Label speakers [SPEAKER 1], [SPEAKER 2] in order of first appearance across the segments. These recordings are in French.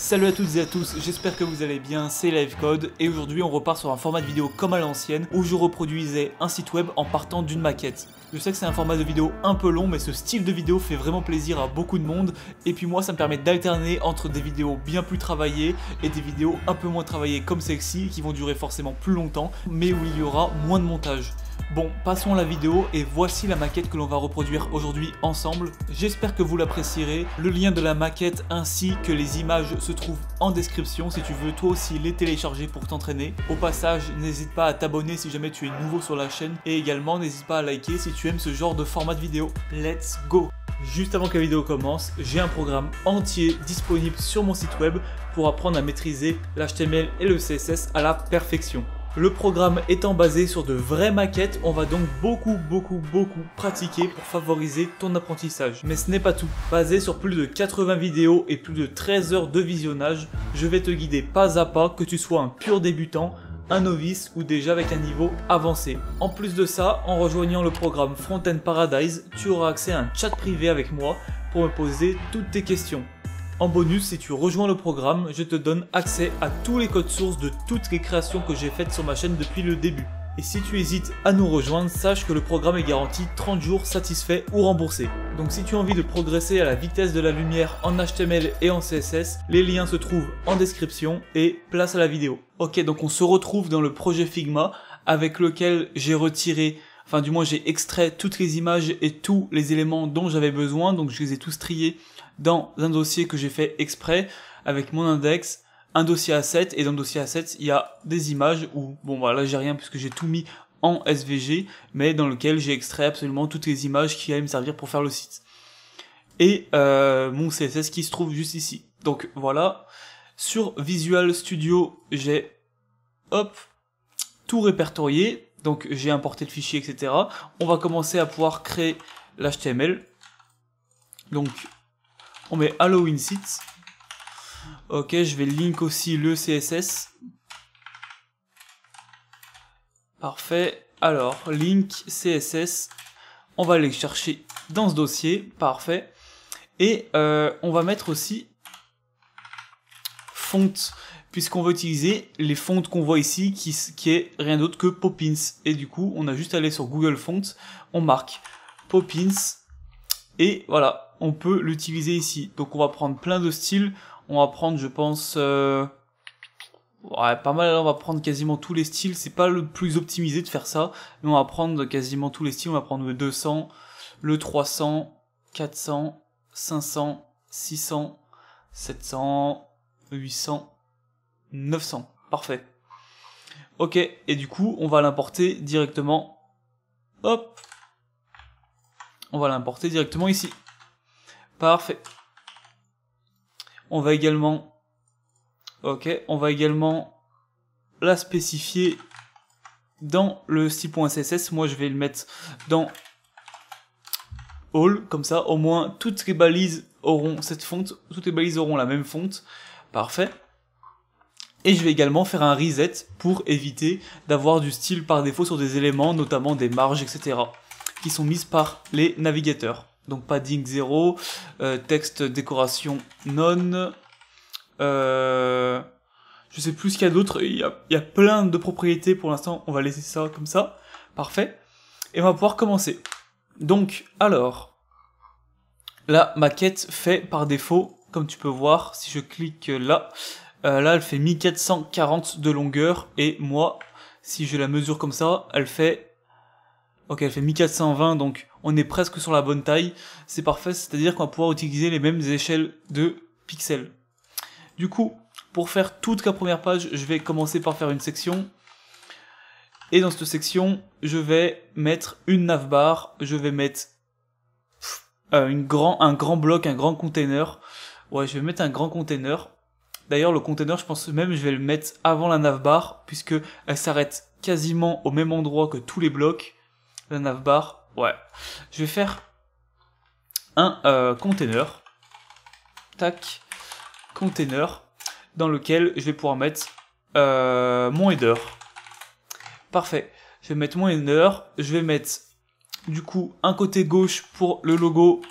[SPEAKER 1] Salut à toutes et à tous, j'espère que vous allez bien, c'est Livecode et aujourd'hui on repart sur un format de vidéo comme à l'ancienne où je reproduisais un site web en partant d'une maquette. Je sais que c'est un format de vidéo un peu long mais ce style de vidéo fait vraiment plaisir à beaucoup de monde et puis moi ça me permet d'alterner entre des vidéos bien plus travaillées et des vidéos un peu moins travaillées comme celle-ci qui vont durer forcément plus longtemps mais où il y aura moins de montage. Bon, passons à la vidéo et voici la maquette que l'on va reproduire aujourd'hui ensemble. J'espère que vous l'apprécierez. Le lien de la maquette ainsi que les images se trouvent en description si tu veux toi aussi les télécharger pour t'entraîner. Au passage, n'hésite pas à t'abonner si jamais tu es nouveau sur la chaîne et également n'hésite pas à liker si tu aimes ce genre de format de vidéo. Let's go! Juste avant que la vidéo commence, j'ai un programme entier disponible sur mon site web pour apprendre à maîtriser l'HTML et le CSS à la perfection. Le programme étant basé sur de vraies maquettes, on va donc beaucoup pratiquer pour favoriser ton apprentissage. Mais ce n'est pas tout. Basé sur plus de 80 vidéos et plus de 13 heures de visionnage, je vais te guider pas à pas que tu sois un pur débutant, un novice ou déjà avec un niveau avancé. En plus de ça, en rejoignant le programme Front-End Paradise, tu auras accès à un chat privé avec moi pour me poser toutes tes questions. En bonus, si tu rejoins le programme, je te donne accès à tous les codes sources de toutes les créations que j'ai faites sur ma chaîne depuis le début. Et si tu hésites à nous rejoindre, sache que le programme est garanti 30 jours satisfait ou remboursé. Donc si tu as envie de progresser à la vitesse de la lumière en HTML et en CSS, les liens se trouvent en description et place à la vidéo. Ok, donc on se retrouve dans le projet Figma avec lequel j'ai retiré, enfin du moins j'ai extrait toutes les images et tous les éléments dont j'avais besoin, donc je les ai tous triés dans un dossier que j'ai fait exprès avec mon index, un dossier A7 et dans le dossier A7 il y a des images où, bon voilà là j'ai rien puisque j'ai tout mis en SVG mais dans lequel j'ai extrait absolument toutes les images qui allaient me servir pour faire le site. Et mon CSS qui se trouve juste ici. Donc voilà, sur Visual Studio j'ai tout répertorié, donc j'ai importé le fichier etc. On va commencer à pouvoir créer l'HTML. Donc on met Halloween Site. Ok, je vais link aussi le CSS. Parfait. Alors, link CSS. On va aller chercher dans ce dossier. Parfait. Et on va mettre aussi font, puisqu'on va utiliser les fonts qu'on voit ici, qui est rien d'autre que Poppins. Et du coup, on a juste à aller sur Google Fonts. On marque Poppins. Et voilà. On peut l'utiliser ici. Donc on va prendre plein de styles. On va prendre, je pense, ouais, pas mal. On va prendre quasiment tous les styles. C'est pas le plus optimisé de faire ça, mais on va prendre quasiment tous les styles. On va prendre le 200, le 300, 400, 500, 600, 700, 800, 900. Parfait. Ok. Et du coup, on va l'importer directement. Hop. On va l'importer directement ici. Parfait. On va également la spécifier dans le style.css. Moi je vais le mettre dans all, comme ça au moins toutes les balises auront cette fonte, toutes les balises auront la même fonte. Parfait. Et je vais également faire un reset pour éviter d'avoir du style par défaut sur des éléments, notamment des marges, etc. qui sont mises par les navigateurs. Donc padding 0, texte décoration non, je sais plus ce qu'il y a d'autre, il y a plein de propriétés pour l'instant, on va laisser ça comme ça, parfait, et on va pouvoir commencer. Donc, alors, la maquette fait par défaut, comme tu peux voir, si je clique là, là elle fait 1440 de longueur, et moi, si je la mesure comme ça, elle fait... Ok, elle fait 1420, donc on est presque sur la bonne taille. C'est parfait, c'est-à-dire qu'on va pouvoir utiliser les mêmes échelles de pixels. Du coup, pour faire toute la première page, je vais commencer par faire une section. Et dans cette section, je vais mettre une navbar. Je vais mettre un grand bloc, un grand container. Ouais, je vais mettre un grand container. D'ailleurs, le container, je pense même, je vais le mettre avant la navbar, puisque elle s'arrête quasiment au même endroit que tous les blocs. La navbar, ouais. Je vais faire un container. Tac. Container. Dans lequel je vais pouvoir mettre mon header. Parfait. Je vais mettre mon header. Je vais mettre du coup un côté gauche pour le logo.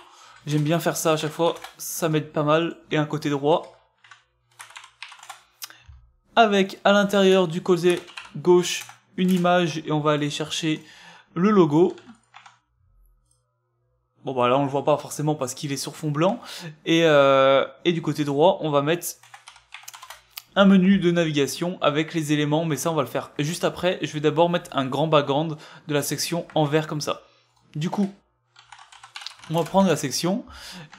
[SPEAKER 1] J'aime bien faire ça à chaque fois. Ça m'aide pas mal. Et un côté droit. avec à l'intérieur du côté gauche une image et on va aller chercher le logo. Bon bah là on le voit pas forcément parce qu'il est sur fond blanc. Et du côté droit on va mettre un menu de navigation avec les éléments, mais ça on va le faire juste après. Je vais d'abord mettre un grand background de la section en vert comme ça. Du coup, on va prendre la section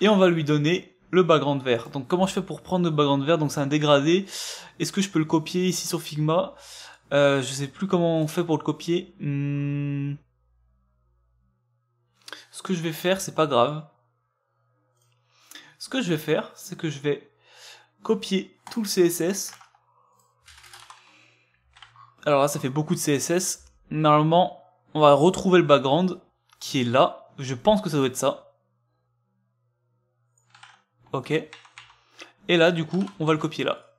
[SPEAKER 1] et on va lui donner le background vert. Donc comment je fais pour prendre le background vert? Donc c'est un dégradé. Est-ce que je peux le copier ici sur Figma? Je sais plus comment on fait pour le copier. Ce que je vais faire, c'est pas grave. Ce que je vais faire, c'est que je vais copier tout le CSS. Alors là, ça fait beaucoup de CSS. Normalement, on va retrouver le background qui est là. Je pense que ça doit être ça. Ok. Et là, du coup, on va le copier là.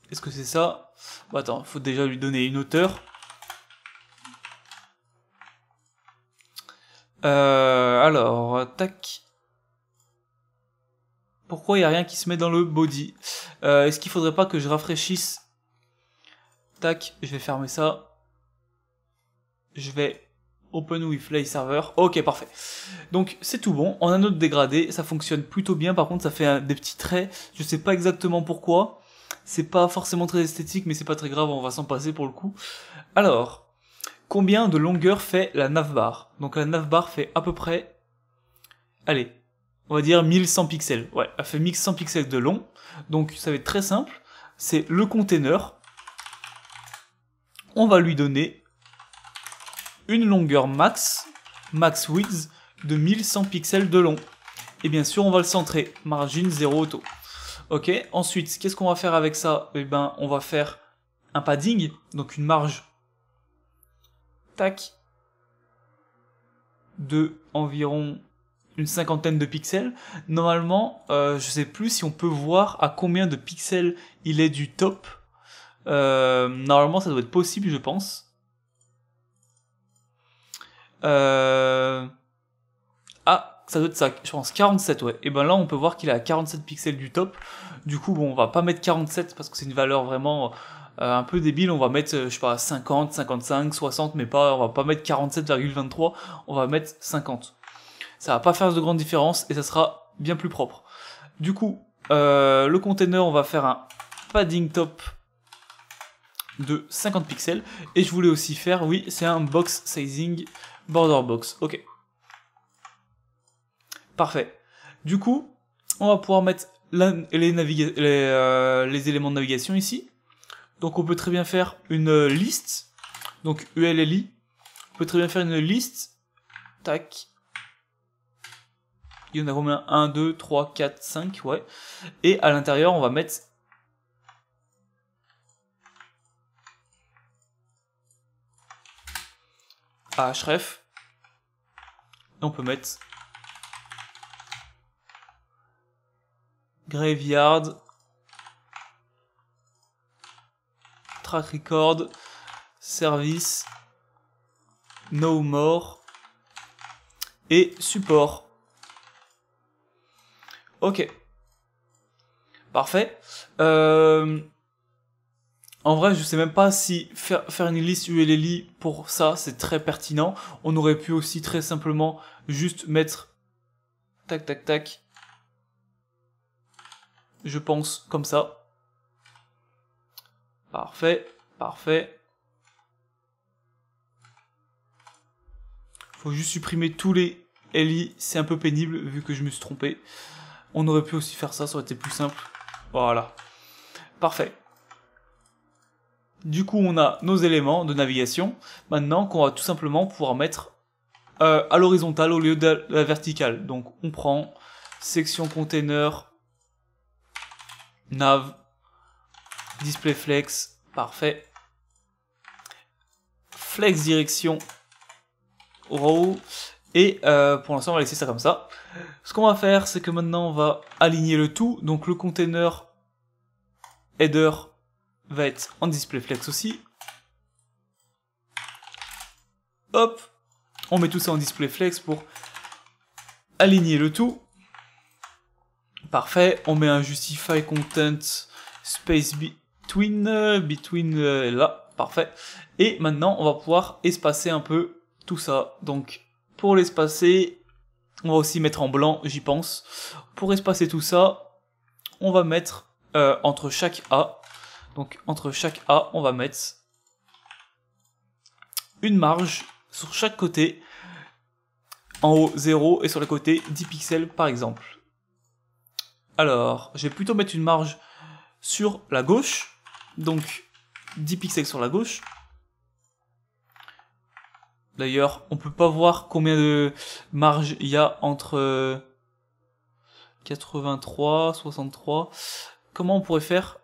[SPEAKER 1] Est-ce que c'est ça? Bon, attends, il faut déjà lui donner une hauteur. Alors, tac. Pourquoi il n'y a rien qui se met dans le body? Est-ce qu'il faudrait pas que je rafraîchisse? Tac, je vais fermer ça. Je vais open with Play Server. Ok, parfait. Donc c'est tout bon. On a notre dégradé, ça fonctionne plutôt bien. Par contre, ça fait des petits traits. Je sais pas exactement pourquoi. C'est pas forcément très esthétique, mais c'est pas très grave. On va s'en passer pour le coup. Alors, combien de longueur fait la navbar? Donc la navbar fait à peu près, allez, on va dire 1100 pixels. Ouais, elle fait 1100 pixels de long. Donc ça va être très simple. C'est le container. On va lui donner une longueur max width de 1100 pixels de long. Et bien sûr, on va le centrer. Margin 0 auto. Ok, ensuite, qu'est-ce qu'on va faire avec ça? Eh ben, on va faire un padding, donc une marge. Tac. De environ une cinquantaine de pixels. Normalement, je sais plus si on peut voir à combien de pixels il est du top. Normalement, ça doit être possible, je pense. Ah, ça doit être ça, je pense 47, ouais. Et ben là, on peut voir qu'il est à 47 pixels du top. Du coup, bon, on va pas mettre 47 parce que c'est une valeur vraiment un peu débile. On va mettre, je sais pas, 50, 55, 60, mais pas, on va pas mettre 47,23. On va mettre 50. Ça va pas faire de grande différence et ça sera bien plus propre. Du coup, le container, on va faire un padding top de 50 pixels. Et je voulais aussi faire, oui, c'est un box sizing border box. Ok. Parfait. Du coup, on va pouvoir mettre les éléments de navigation ici. Donc on peut très bien faire une liste. Donc ULLI. On peut très bien faire une liste. Tac. Il y en a combien? 1, 2, 3, 4, 5, ouais. Et à l'intérieur, on va mettre href. Et on peut mettre graveyard, track record, service, no more et support. Ok. Parfait. En vrai, je sais même pas si faire une liste ULLI pour ça, c'est très pertinent. On aurait pu aussi très simplement juste mettre tac tac tac. Je pense comme ça. Parfait, parfait. Faut juste supprimer tous les LI, c'est un peu pénible vu que je me suis trompé. On aurait pu aussi faire ça, ça aurait été plus simple. Voilà. Parfait. Du coup, on a nos éléments de navigation. Maintenant, qu'on va tout simplement pouvoir mettre à l'horizontale au lieu de la verticale. Donc, on prend section container, nav, display flex, parfait. Flex direction, row. Et pour l'instant, on va laisser ça comme ça. Ce qu'on va faire, c'est que maintenant, on va aligner le tout. Donc, le container header va être en display flex aussi. Hop, on met tout ça en display flex pour aligner le tout. Parfait, on met un justify content space là, parfait. Et maintenant, on va pouvoir espacer un peu tout ça. Donc, pour l'espacer, on va aussi mettre en blanc, j'y pense. Pour espacer tout ça, on va mettre entre chaque A. Donc, entre chaque A, on va mettre une marge sur chaque côté. En haut 0 et sur les côtés 10 pixels par exemple. Alors, je vais plutôt mettre une marge sur la gauche. Donc, 10 pixels sur la gauche. D'ailleurs, on peut pas voir combien de marge il y a entre 83, 63. Comment on pourrait faire?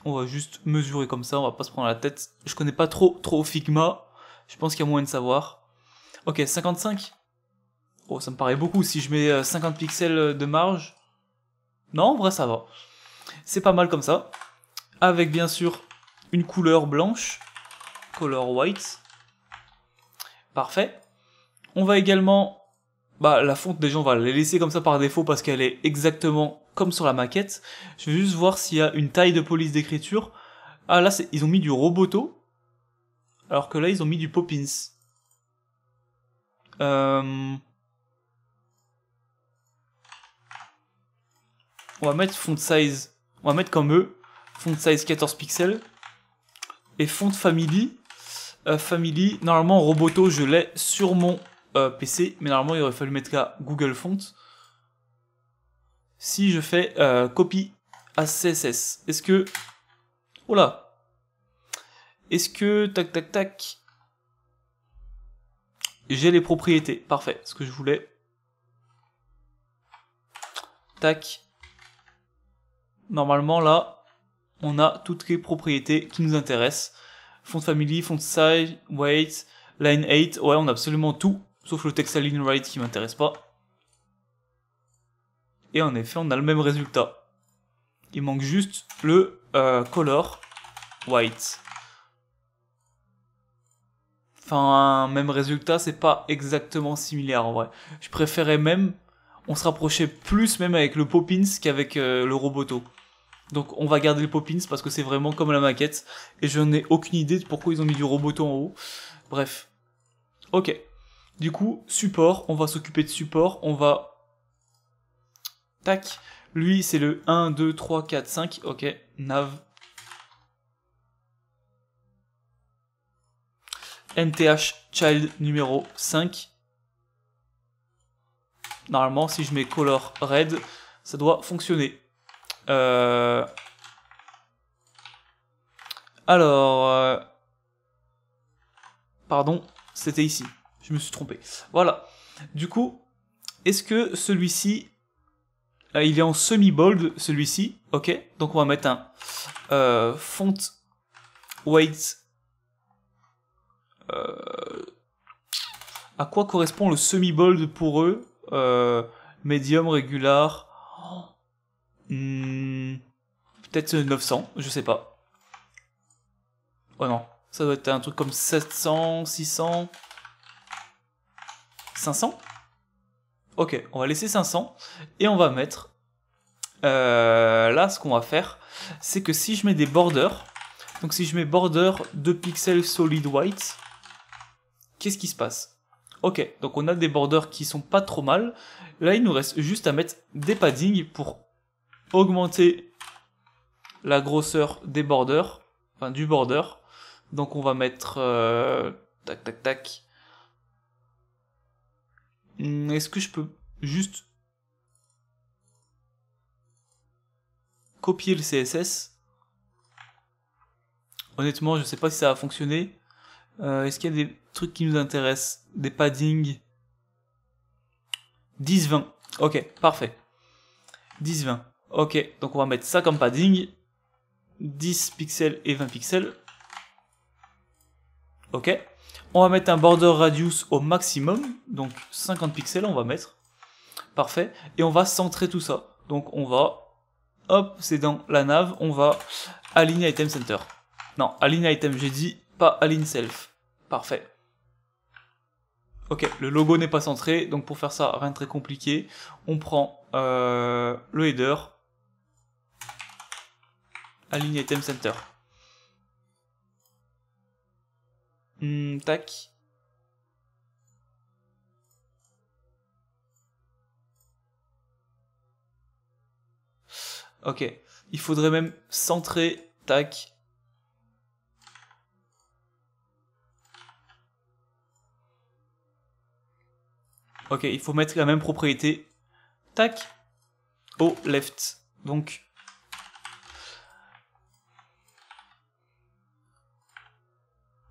[SPEAKER 1] On va juste mesurer comme ça, on va pas se prendre la tête. Je connais pas trop Figma. Je pense qu'il y a moyen de savoir. Ok, 55. Oh, ça me paraît beaucoup si je mets 50 pixels de marge. Non, en vrai, ça va. C'est pas mal comme ça. Avec bien sûr une couleur blanche. Color white. Parfait. On va également... la fonte, déjà, on va la laisser comme ça par défaut parce qu'elle est exactement comme sur la maquette. Je vais juste voir s'il y a une taille de police d'écriture. Ah, là, ils ont mis du Roboto. Alors que là, ils ont mis du Poppins. On va mettre font size. On va mettre comme eux. Font size 14 pixels. Et font family. Family, normalement Roboto je l'ai sur mon PC, mais normalement il aurait fallu mettre là Google Font. Si je fais copy à CSS, est-ce que... Oh là. Est-ce que... Tac. J'ai les propriétés, parfait, ce que je voulais. Tac. Normalement là, on a toutes les propriétés qui nous intéressent. Font family, font size, weight, line 8, ouais on a absolument tout, sauf le text align right qui m'intéresse pas. Et en effet on a le même résultat. Il manque juste le color white. Enfin, même résultat, c'est pas exactement similaire en vrai. Je préférais même, on se rapprochait plus même avec le Poppins qu'avec le Roboto. Donc on va garder le Poppins parce que c'est vraiment comme la maquette. Et je n'ai aucune idée de pourquoi ils ont mis du Roboto en haut. Bref. Ok. Du coup, support, on va s'occuper de support. On va... Tac. Lui, c'est le 1, 2, 3, 4, 5. Ok. Nav. NTH child numéro 5. Normalement, si je mets color red, ça doit fonctionner. Pardon, c'était ici. Je me suis trompé. Voilà. Du coup, est-ce que celui-ci, il est en semi-bold, celui-ci, ok. Donc on va mettre un font weight. À quoi correspond le semi-bold pour eux? Medium, régular. Peut-être 900, je sais pas. Oh non, ça doit être un truc comme 700, 600, 500. Ok, on va laisser 500 et on va mettre... là, ce qu'on va faire, c'est que si je mets des borders, donc si je mets border 2 pixels solid white, qu'est-ce qui se passe? Ok, donc on a des borders qui sont pas trop mal. Là, il nous reste juste à mettre des paddings pour augmenter la grosseur des borders, enfin du border. Donc on va mettre tac. Est-ce que je peux juste copier le CSS? Honnêtement, je sais pas si ça va fonctionner. Est-ce qu'il y a des trucs qui nous intéressent? Des paddings 10-20. Ok, parfait. 10-20. Ok, donc on va mettre ça comme padding. 10 pixels et 20 pixels. Ok. On va mettre un border radius au maximum. Donc 50 pixels on va mettre. Parfait. Et on va centrer tout ça. Donc on va... Hop, c'est dans la nav. On va align item center. Non, align item, j'ai dit pas align self. Parfait. Ok, le logo n'est pas centré. Donc pour faire ça, rien de très compliqué. On prend le header. Align item center. Tac. Ok. Il faudrait même centrer. Tac. Ok, il faut mettre la même propriété. Tac. Au left. Donc.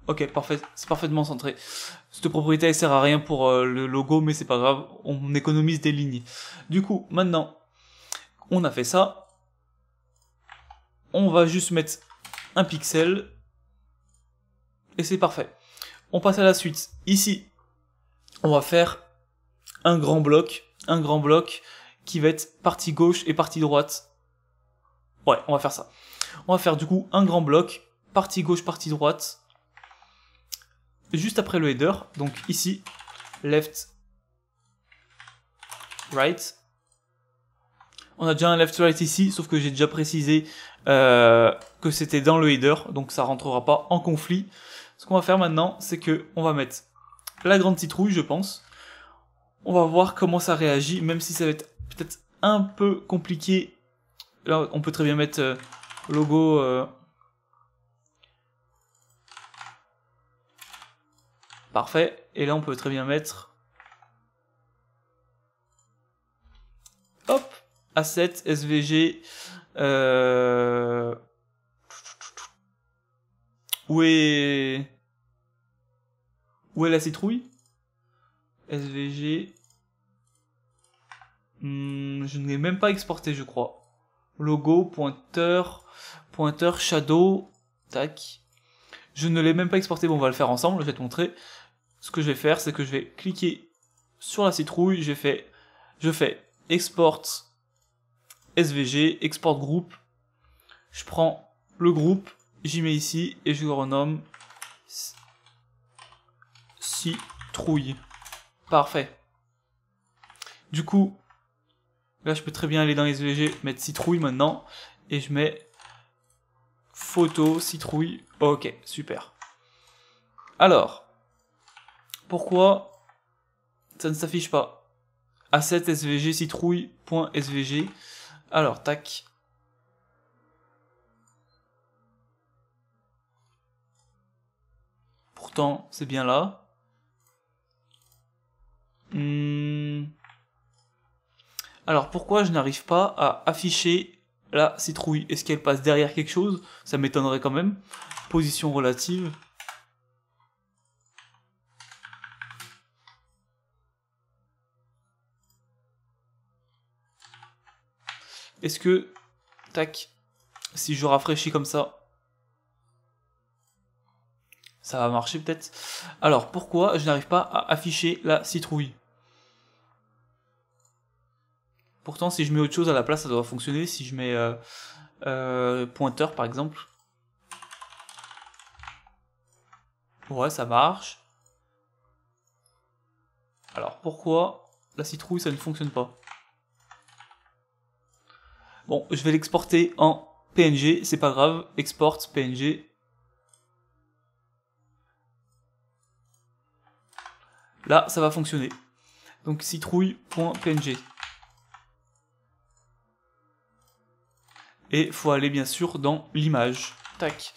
[SPEAKER 1] Ok, parfait, c'est parfaitement centré. Cette propriété elle sert à rien pour le logo, mais c'est pas grave, on économise des lignes. Du coup, maintenant, on a fait ça. On va juste mettre un pixel. Et c'est parfait. On passe à la suite. Ici, on va faire un grand bloc qui va être partie gauche et partie droite. Ouais, on va faire ça. On va faire du coup un grand bloc, partie gauche, partie droite. Juste après le header, donc ici, left, right. On a déjà un left, right ici, sauf que j'ai déjà précisé que c'était dans le header, donc ça rentrera pas en conflit. Ce qu'on va faire maintenant, c'est que on va mettre la grande citrouille, je pense. On va voir comment ça réagit, même si ça va être peut-être un peu compliqué. Là, on peut très bien mettre logo... Parfait. Et là, on peut très bien mettre... Hop, Asset, SVG... Où est la citrouille? SVG... je ne l'ai même pas exporté, je crois. Logo, pointeur, shadow... Tac. Je ne l'ai même pas exporté, bon, on va le faire ensemble, je vais te montrer. Ce que je vais faire, c'est que je vais cliquer sur la citrouille, je fais export SVG, export groupe. Je prends le groupe, j'y mets ici et je le renomme citrouille. Parfait. Du coup, là je peux très bien aller dans SVG, mettre citrouille maintenant et je mets photo citrouille. Ok, super. Alors, pourquoi ça ne s'affiche pas? Asset SVG citrouille.svg. Alors, tac. Pourtant, c'est bien là. Alors, pourquoi je n'arrive pas à afficher la citrouille? Est-ce qu'elle passe derrière quelque chose? Ça m'étonnerait quand même. Position relative. Est-ce que, tac, si je rafraîchis comme ça, ça va marcher peut-être? Alors, pourquoi je n'arrive pas à afficher la citrouille? Pourtant, si je mets autre chose à la place, ça doit fonctionner. Si je mets pointeur, par exemple. Ouais, ça marche. Alors, pourquoi la citrouille, ça ne fonctionne pas? Bon, je vais l'exporter en PNG, c'est pas grave. Export PNG. Là, ça va fonctionner. Donc, citrouille.png. Et il faut aller bien sûr dans l'image. Tac.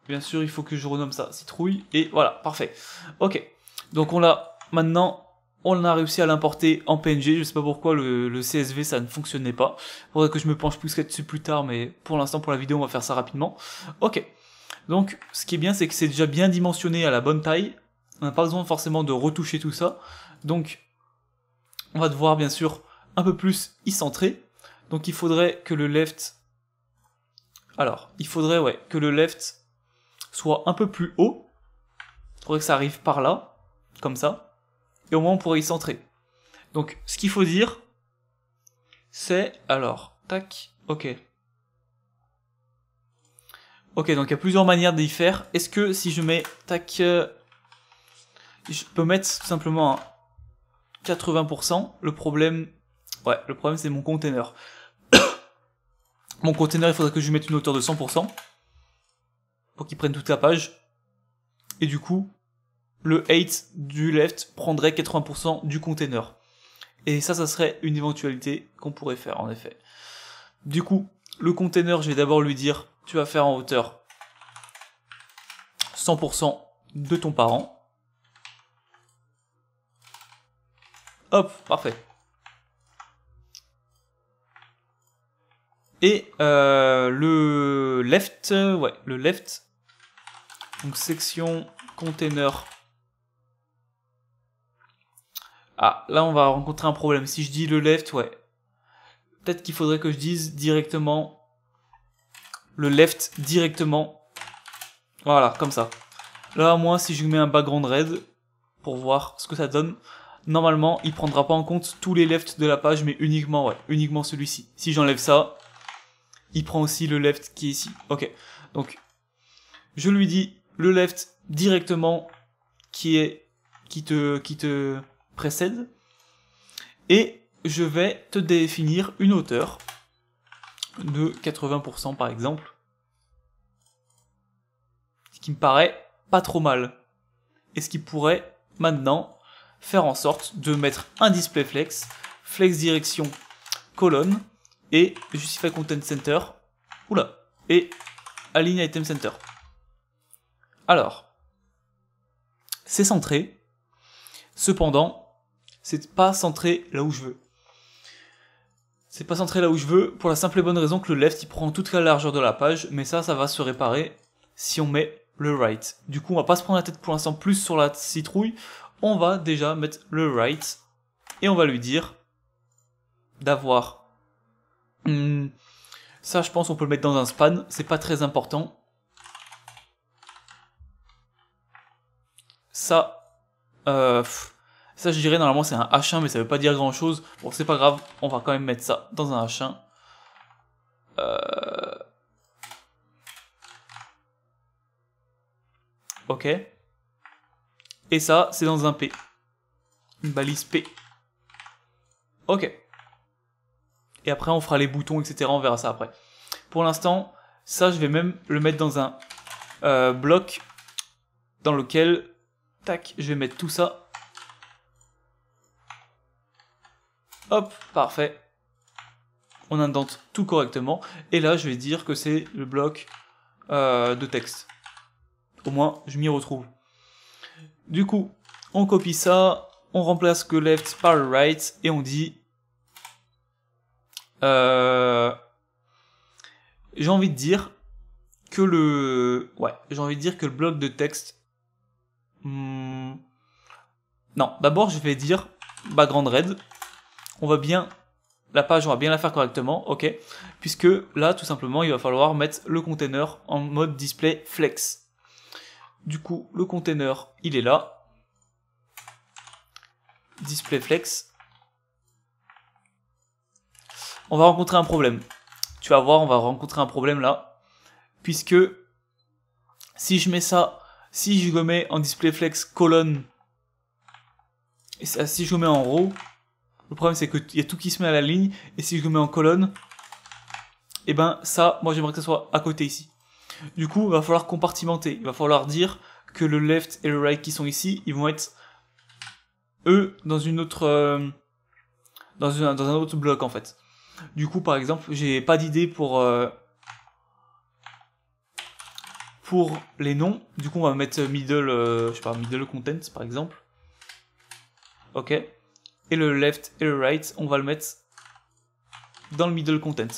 [SPEAKER 1] Bien sûr, il faut que je renomme ça citrouille. Et voilà, parfait. Ok. Donc on l'a maintenant. On a réussi à l'importer en PNG. Je sais pas pourquoi le CSV ça ne fonctionnait pas. Faudrait que je me penche plus là-dessus plus tard, mais pour l'instant pour la vidéo on va faire ça rapidement. Ok. Donc ce qui est bien c'est que c'est déjà bien dimensionné à la bonne taille. On n'a pas besoin forcément de retoucher tout ça. Donc on va devoir bien sûr un peu plus y centrer. Donc il faudrait que le left... Alors, il faudrait que le left soit un peu plus haut. Il faudrait que ça arrive par là, comme ça. Et au moins on pourrait y centrer. Donc ce qu'il faut dire, c'est... Alors, tac, ok. Ok, donc il y a plusieurs manières d'y faire. Est-ce que si je mets, tac... je peux mettre tout simplement un 80%. Le problème... Ouais, le problème c'est mon container. Mon container, il faudrait que je lui mette une hauteur de 100% pour qu'il prenne toute la page. Et du coup, le height du left prendrait 80% du container. Et ça serait une éventualité qu'on pourrait faire, en effet. Du coup, le container, je vais d'abord lui dire, tu vas faire en hauteur 100% de ton parent. Hop, parfait. Et le left, le left, donc section container. Ah, là on va rencontrer un problème. Si je dis le left, ouais. Peut-être qu'il faudrait que je dise directement le left directement. Voilà, comme ça. Là, moi, si je mets un background red pour voir ce que ça donne, normalement, il prendra pas en compte tous les lefts de la page, mais uniquement, ouais, uniquement celui-ci. Si j'enlève ça, il prend aussi le left qui est ici. Ok, donc je lui dis le left directement qui te précède, et je vais te définir une hauteur de 80% par exemple, ce qui me paraît pas trop mal, et ce qui pourrait maintenant faire en sorte de mettre un display flex, flex direction colonne, et justify content center, oula, et align item center. Alors, c'est centré, cependant, c'est pas centré là où je veux. C'est pas centré là où je veux, pour la simple et bonne raison que le left il prend toute la largeur de la page, mais ça va se réparer si on met le right. Du coup, on va pas se prendre la tête pour l'instant plus sur la citrouille, on va déjà mettre le right, et on va lui dire d'avoir... ça, je pense, on peut le mettre dans un span, c'est pas très important. Ça, ça je dirais normalement c'est un H1, mais ça veut pas dire grand chose. Bon, c'est pas grave, on va quand même mettre ça dans un H1. Ok. Et ça, c'est dans un P. Une balise P. Ok. Et après, on fera les boutons, etc. On verra ça après. Pour l'instant, ça, je vais même le mettre dans un bloc dans lequel, tac, je vais mettre tout ça. Hop, parfait. On indente tout correctement. Et là, je vais dire que c'est le bloc de texte. Au moins, je m'y retrouve. Du coup, on copie ça, on remplace que left par le right, et on dit... j'ai envie de dire que le... Ouais, j'ai envie de dire que le bloc de texte... Non, d'abord, je vais dire background red. On va bien... La page, on va bien la faire correctement, ok. Puisque là, tout simplement, il va falloir mettre le container en mode display flex. Du coup, le container, il est là. Display flex. On va rencontrer un problème. Tu vas voir, on va rencontrer un problème là. Puisque si je mets ça, si je le mets en display flex colonne, et ça, si je le mets en row, le problème c'est qu'il y a tout qui se met à la ligne, et si je le mets en colonne, et ben ça, moi j'aimerais que ça soit à côté ici. Du coup, il va falloir compartimenter. Il va falloir dire que le left et le right qui sont ici, ils vont être eux dans une autre, dans un autre bloc en fait. Du coup, par exemple, j'ai pas d'idée pour les noms. Du coup, on va mettre middle, je sais pas, middle content par exemple. Ok. Et le left et le right, on va le mettre dans le middle content.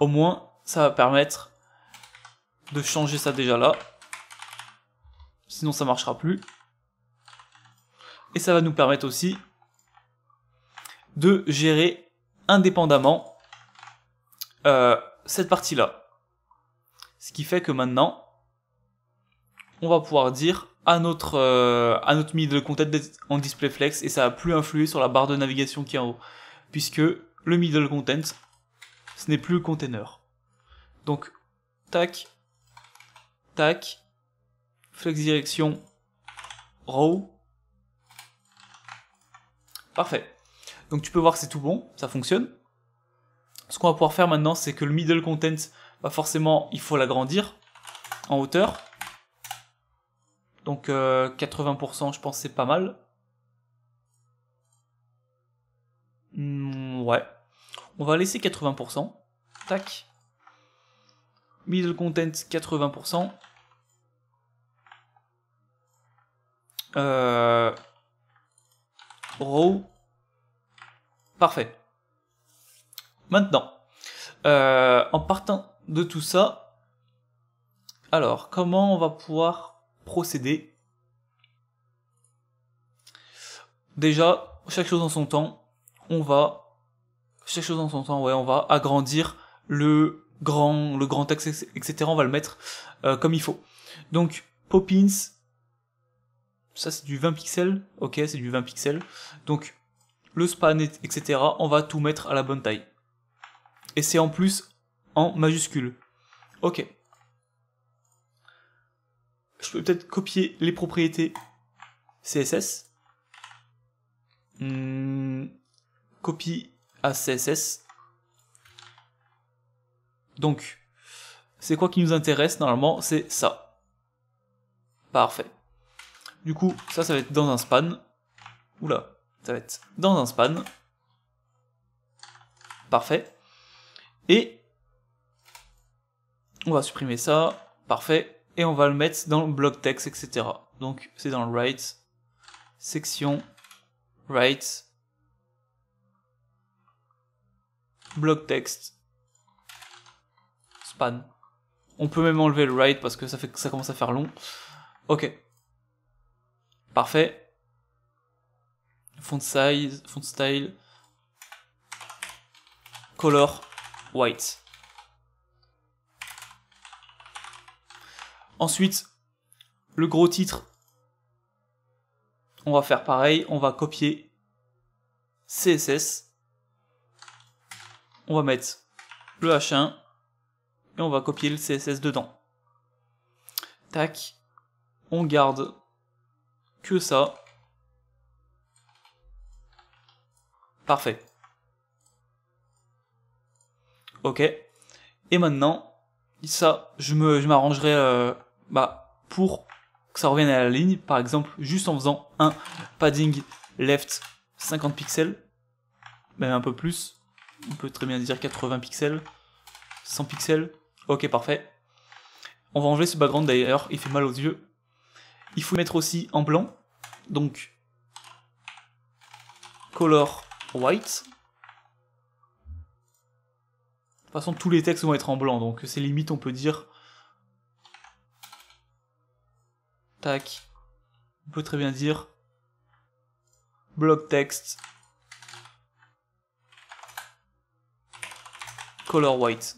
[SPEAKER 1] Au moins, ça va permettre de changer ça déjà là. Sinon, ça marchera plus. Et ça va nous permettre aussi de gérer indépendamment cette partie-là. Ce qui fait que maintenant, on va pouvoir dire à notre middle content d'être en display flex, et ça va plus influer sur la barre de navigation qui est en haut, puisque le middle content, ce n'est plus le container. Donc, tac, tac, flex direction, row. Parfait. Donc tu peux voir que c'est tout bon, ça fonctionne. Ce qu'on va pouvoir faire maintenant, c'est que le middle content, bah forcément, il faut l'agrandir en hauteur. Donc 80%, je pense c'est pas mal. Ouais. On va laisser 80%. Tac. Middle content 80%. Row. Parfait. Maintenant, en partant de tout ça, alors comment on va pouvoir procéder? Déjà, chaque chose en son temps, on va agrandir le grand texte, etc. On va le mettre comme il faut. Donc, Poppins, ça c'est du 20 pixels, ok, c'est du 20 pixels. Donc, le span, etc., on va tout mettre à la bonne taille. Et c'est en plus en majuscule. Ok. Je peux peut-être copier les propriétés CSS. Copie à CSS. Donc, c'est quoi qui nous intéresse normalement? C'est ça. Parfait. Du coup, ça va être dans un span. Oula, ça va être dans un span. Parfait. Et on va supprimer ça. Parfait. Et on va le mettre dans le bloc text, etc. Donc, c'est dans le right. Section. Right. Bloc text. Span. On peut même enlever le right parce que ça commence à faire long. Ok. Parfait. Font size, font style. Color white. Ensuite, le gros titre. On va faire pareil. On va copier CSS. On va mettre le H1. Et on va copier le CSS dedans. Tac. On garde que ça. Parfait. Ok. Et maintenant, ça, je m'arrangerai pour que ça revienne à la ligne. Par exemple, juste en faisant un padding left 50 pixels. Même un peu plus. On peut très bien dire 80 pixels. 100 pixels. Ok, parfait. On va enlever ce background d'ailleurs, il fait mal aux yeux. Il faut mettre aussi en blanc. Donc, color white. De toute façon, tous les textes vont être en blanc, donc c'est limite, on peut dire. Tac. On peut très bien dire bloc text. Color white.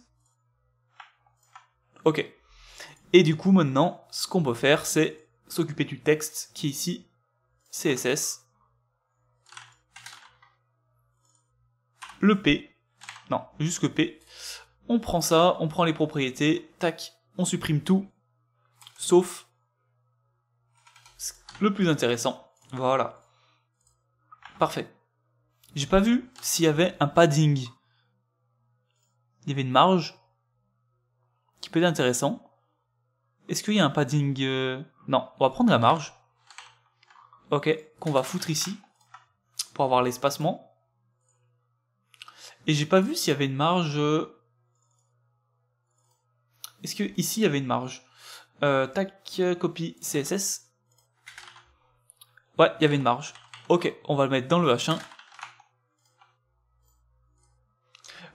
[SPEAKER 1] Ok. Et du coup, maintenant, ce qu'on peut faire, c'est s'occuper du texte qui est ici, CSS. Le P. Non, juste que P. On prend ça, on prend les propriétés, tac, on supprime tout, sauf le plus intéressant. Voilà. Parfait. J'ai pas vu s'il y avait un padding. Il y avait une marge qui peut être intéressant. Est-ce qu'il y a un padding Non, on va prendre la marge. Ok, qu'on va foutre ici pour avoir l'espacement. Et j'ai pas vu s'il y avait une marge. Est-ce que ici il y avait une marge? Tac, copie CSS. Ouais, il y avait une marge. Ok, on va le mettre dans le H1.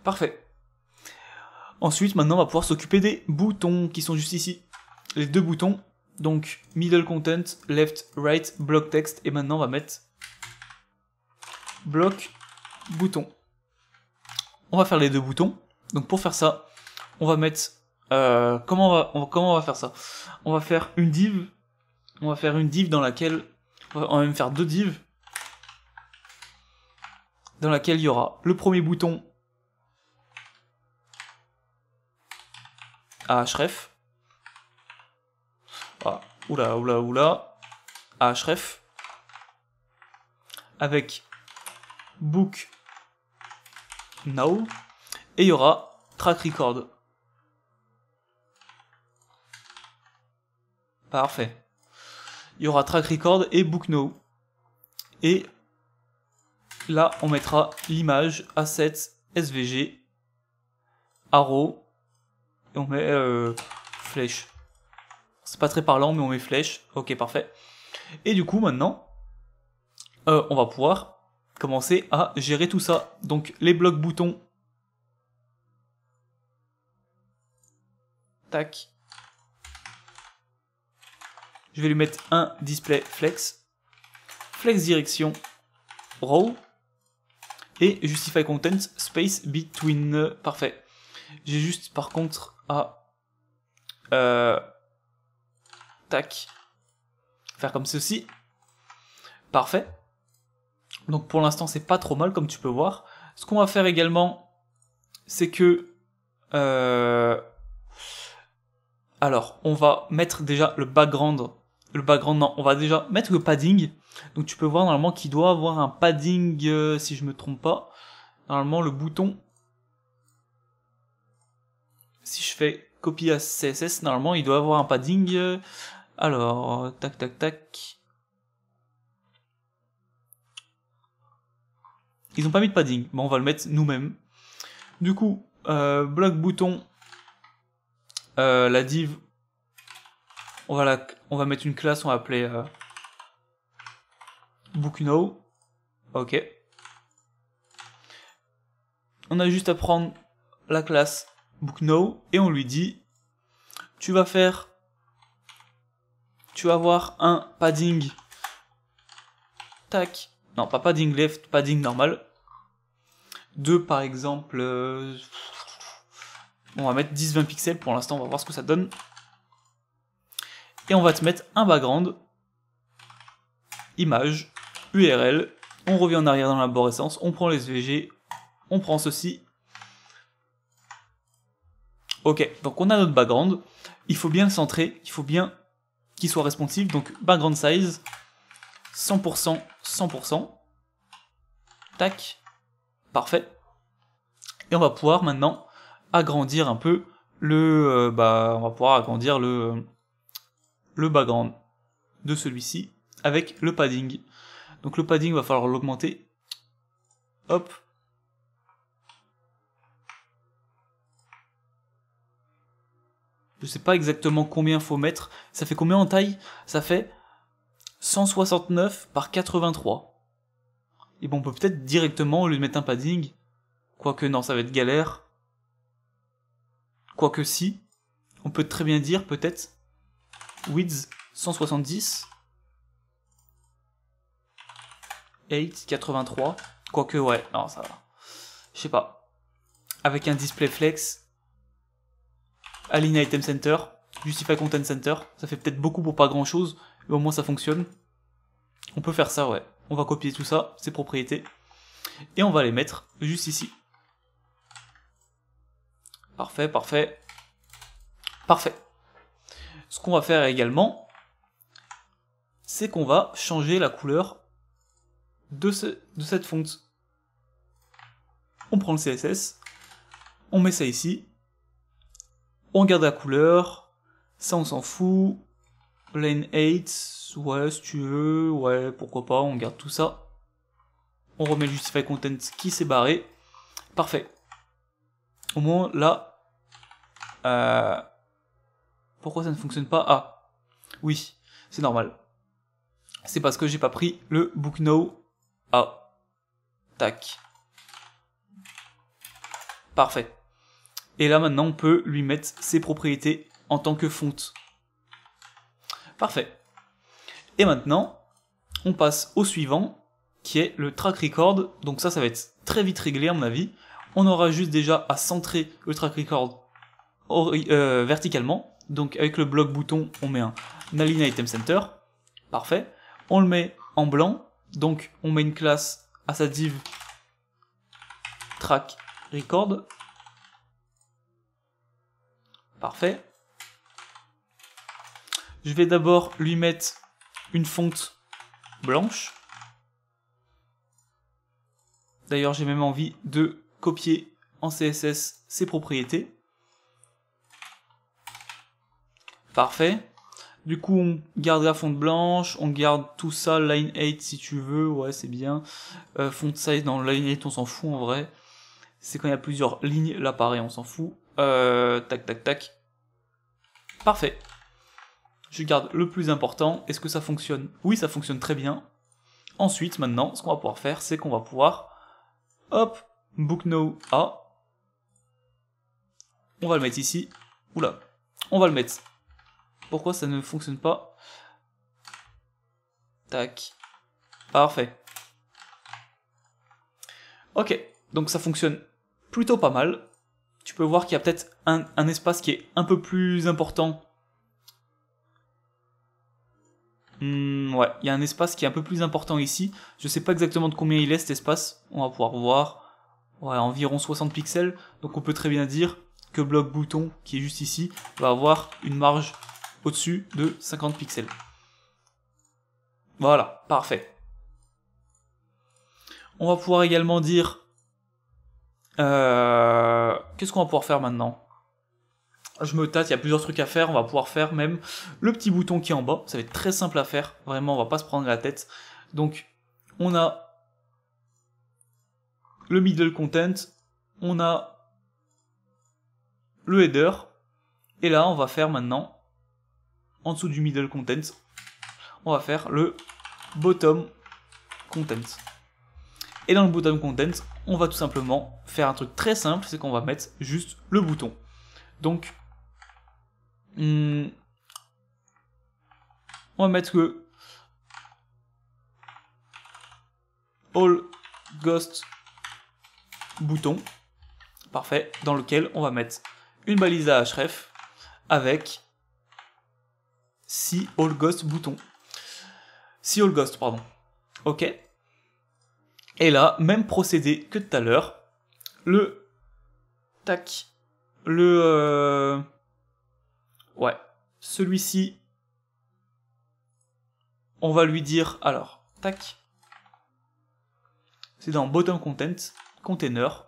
[SPEAKER 1] Parfait. Ensuite, maintenant, on va pouvoir s'occuper des boutons qui sont juste ici. Les deux boutons. Donc, middle content, left, right, block text. Et maintenant, on va mettre bloc bouton. On va faire les deux boutons. Donc, pour faire ça, on va mettre... comment on va faire ça? On va faire une div. On va faire une div dans laquelle... On va même faire deux divs. Dans laquelle il y aura le premier bouton à href. Ah, oula. À href. Avec book now. Et il y aura track record. Parfait. Il y aura track record et book now. Et là, on mettra l'image asset svg arrow et on met flèche. C'est pas très parlant, mais on met flèche. Ok, parfait. Et du coup, maintenant, on va pouvoir commencer à gérer tout ça. Donc, les blocs boutons. Tac. Je vais lui mettre un display flex. Flex direction row. Et justify content space between. Parfait. J'ai juste par contre à tac, faire comme ceci. Parfait. Donc pour l'instant c'est pas trop mal comme tu peux voir. Ce qu'on va faire également, c'est que alors on va mettre déjà le background. Le background, non, on va déjà mettre le padding. Donc tu peux voir normalement qu'il doit avoir un padding, si je me trompe pas. Normalement le bouton, si je fais copie à CSS, normalement il doit avoir un padding. Alors, tac tac tac. Ils n'ont pas mis de padding, bon on va le mettre nous-mêmes. Du coup, bloc bouton, la div, on va mettre une classe, on va appeler booknow. Ok. On a juste à prendre la classe booknow et on lui dit, tu vas avoir un padding, tac, non pas padding left, padding normal, de par exemple, on va mettre 10-20 pixels pour l'instant, on va voir ce que ça donne. Et on va te mettre un background, image, URL, on revient en arrière dans l'arborescence, on prend les SVG, on prend ceci. Ok, donc on a notre background, il faut bien le centrer, il faut bien qu'il soit responsive, donc background size, 100%, 100%, tac, parfait. Et on va pouvoir maintenant agrandir un peu on va pouvoir agrandir le background de celui-ci avec le padding. Donc le padding, va falloir l'augmenter. Hop. Je sais pas exactement combien faut mettre. Ça fait combien en taille? Ça fait 169 par 83. Et bon, on peut peut-être directement lui mettre un padding. Quoique non, ça va être galère. Quoique si. On peut très bien dire peut-être width 170. 8, 83. Quoique ouais, non ça va. Je sais pas. Avec un display flex. Align item center. Justify content center. Ça fait peut-être beaucoup pour pas grand chose. Mais au moins ça fonctionne. On peut faire ça, ouais. On va copier tout ça, ces propriétés. Et on va les mettre juste ici. Parfait, parfait. Parfait. Ce qu'on va faire également, c'est qu'on va changer la couleur de cette fonte. On prend le CSS, on met ça ici, on garde la couleur, ça on s'en fout, lane 8, ouais si tu veux, ouais pourquoi pas, on garde tout ça. On remet le justify content qui s'est barré, parfait. Au moins là, pourquoi ça ne fonctionne pas? Ah, oui, c'est normal. C'est parce que j'ai pas pris le booknow. Ah, tac. Parfait. Et là maintenant on peut lui mettre ses propriétés en tant que fonte. Parfait. Et maintenant, on passe au suivant, qui est le track record. Donc ça va être très vite réglé à mon avis. On aura juste déjà à centrer le track record verticalement. Donc avec le bloc bouton, on met un align item center. Parfait. On le met en blanc. Donc on met une classe à sa div track record. Parfait. Je vais d'abord lui mettre une fonte blanche. D'ailleurs, j'ai même envie de copier en CSS ses propriétés. Parfait. Du coup, on garde la fonte blanche, on garde tout ça, line 8 si tu veux, ouais c'est bien. Font size, dans line 8 on s'en fout en vrai. C'est quand il y a plusieurs lignes, là pareil on s'en fout. Tac tac tac. Parfait. Je garde le plus important. Est-ce que ça fonctionne? Oui, ça fonctionne très bien. Ensuite, maintenant, ce qu'on va pouvoir faire, c'est qu'on va pouvoir, hop, book now A. On va le mettre ici. Oula, on va le mettre. Pourquoi ça ne fonctionne pas? Tac. Parfait. Ok, donc ça fonctionne plutôt pas mal. Tu peux voir qu'il y a peut-être un espace qui est un peu plus important. Ouais, il y a un espace qui est un peu plus important ici. Je sais pas exactement de combien il est cet espace. On va pouvoir voir. Ouais, environ 60 pixels. Donc on peut très bien dire que bloc bouton, qui est juste ici, va avoir une marge au-dessus de 50 pixels. Voilà, parfait. On va pouvoir également dire... Qu'est-ce qu'on va pouvoir faire maintenant? Je me tâte, il y a plusieurs trucs à faire. On va pouvoir faire même le petit bouton qui est en bas. Ça va être très simple à faire. Vraiment, on va pas se prendre la tête. Donc, on a le middle content. On a le header. Et là, on va faire maintenant, en dessous du middle content, on va faire le bottom content. Et dans le bottom content, on va tout simplement faire un truc très simple, c'est qu'on va mettre juste le bouton. Donc, on va mettre que all ghost bouton, parfait, dans lequel on va mettre une balise à href avec si all ghost bouton. Si all ghost, pardon. Ok. Et là, même procédé que tout à l'heure, le tac, le ouais, celui-ci, on va lui dire, alors, tac, c'est dans bottom content, container,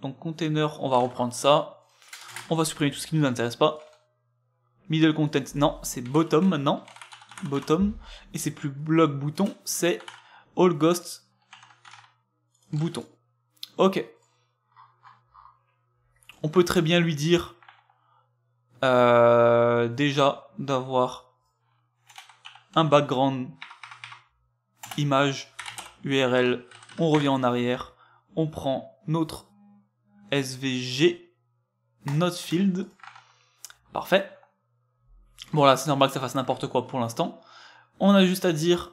[SPEAKER 1] donc container, on va reprendre ça, on va supprimer tout ce qui ne nous intéresse pas, middle content, non, c'est bottom maintenant, bottom, et c'est plus bloc bouton, c'est all ghost bouton. Ok. On peut très bien lui dire déjà d'avoir un background image URL. On revient en arrière. On prend notre SVG not field. Parfait. Bon là c'est normal que ça fasse n'importe quoi pour l'instant. On a juste à dire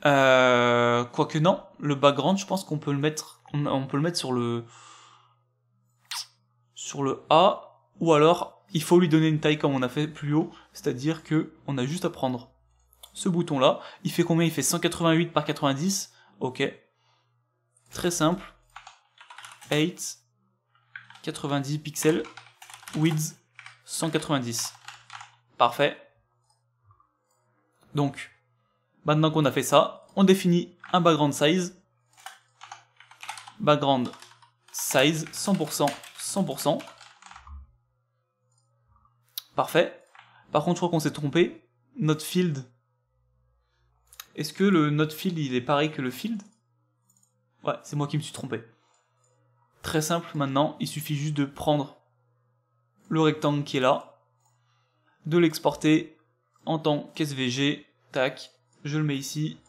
[SPEAKER 1] quoique non, le background je pense qu'on peut le mettre. On peut le mettre sur le A, ou alors il faut lui donner une taille comme on a fait plus haut, c'est-à-dire que on a juste à prendre ce bouton là, il fait combien? Il fait 188 par 90, ok, très simple, 8, 90 pixels, width 190, parfait. Donc, maintenant qu'on a fait ça, on définit un background size 100%, 100%. Parfait. Par contre, je crois qu'on s'est trompé. Notre field. Est-ce que le not field, il est pareil que le field? Ouais, c'est moi qui me suis trompé. Très simple maintenant, il suffit juste de prendre le rectangle qui est là, de l'exporter en tant qu'SVG, tac, je le mets ici,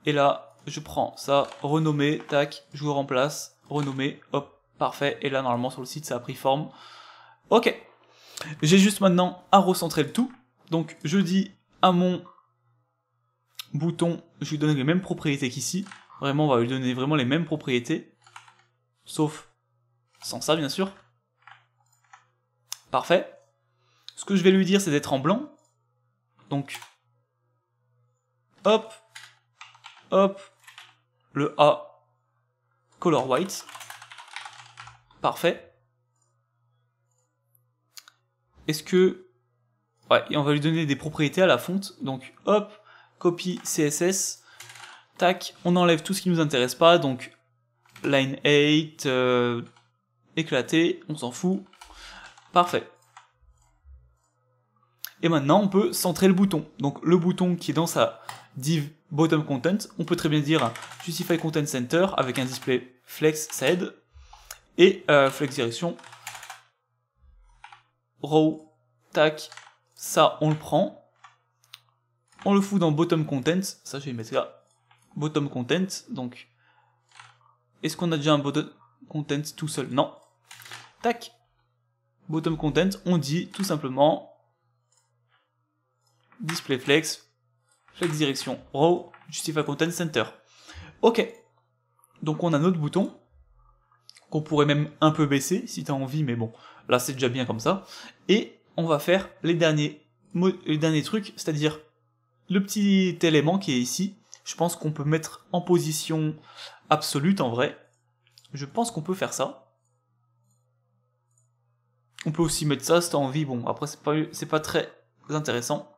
[SPEAKER 1] et là, je prends ça, renommer, tac, je le remplace, renommer, hop, parfait, et là, normalement, sur le site, ça a pris forme. Ok. J'ai juste maintenant à recentrer le tout. Donc je dis à mon bouton, je lui donne les mêmes propriétés qu'ici. Vraiment, on va lui donner vraiment les mêmes propriétés. Sauf sans ça, bien sûr. Parfait. Ce que je vais lui dire, c'est d'être en blanc. Donc, hop, hop, le A, color white. Parfait. Est-ce que... Ouais, et on va lui donner des propriétés à la fonte. Donc, hop, copy CSS. Tac, on enlève tout ce qui nous intéresse pas. Donc, line 8, éclaté, on s'en fout. Parfait. Et maintenant, on peut centrer le bouton. Donc le bouton qui est dans sa div bottom content, on peut très bien dire justify content center avec un display flex, ça aide. Et flex direction, row, tac, ça on le prend. On le fout dans bottom content, ça je vais mettre là, bottom content, donc est-ce qu'on a déjà un bottom content tout seul? Non. Tac, bottom content, on dit tout simplement display flex, flex direction, row, justify content center. Ok, donc on a notre bouton, qu'on pourrait même un peu baisser si tu as envie, mais bon, là c'est déjà bien comme ça. Et on va faire les derniers trucs, c'est-à-dire le petit élément qui est ici. Je pense qu'on peut mettre en position absolue en vrai. Je pense qu'on peut faire ça. On peut aussi mettre ça si tu as envie. Bon, après c'est pas très intéressant.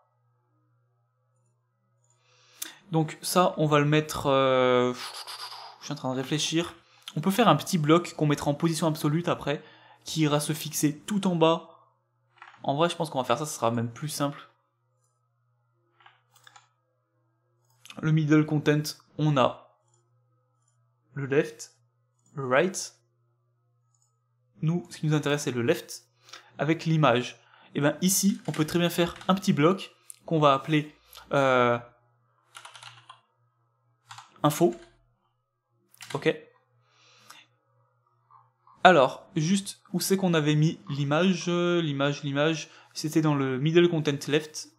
[SPEAKER 1] Donc ça, on va le mettre... je suis en train de réfléchir. On peut faire un petit bloc qu'on mettra en position absolue après, qui ira se fixer tout en bas. En vrai, je pense qu'on va faire ça, ça sera même plus simple. Le middle content, on a le left, le right. Nous, ce qui nous intéresse, c'est le left, avec l'image. Et bien ici, on peut très bien faire un petit bloc qu'on va appeler info. Ok. Alors, juste où c'est qu'on avait mis l'image, c'était dans le middle content left,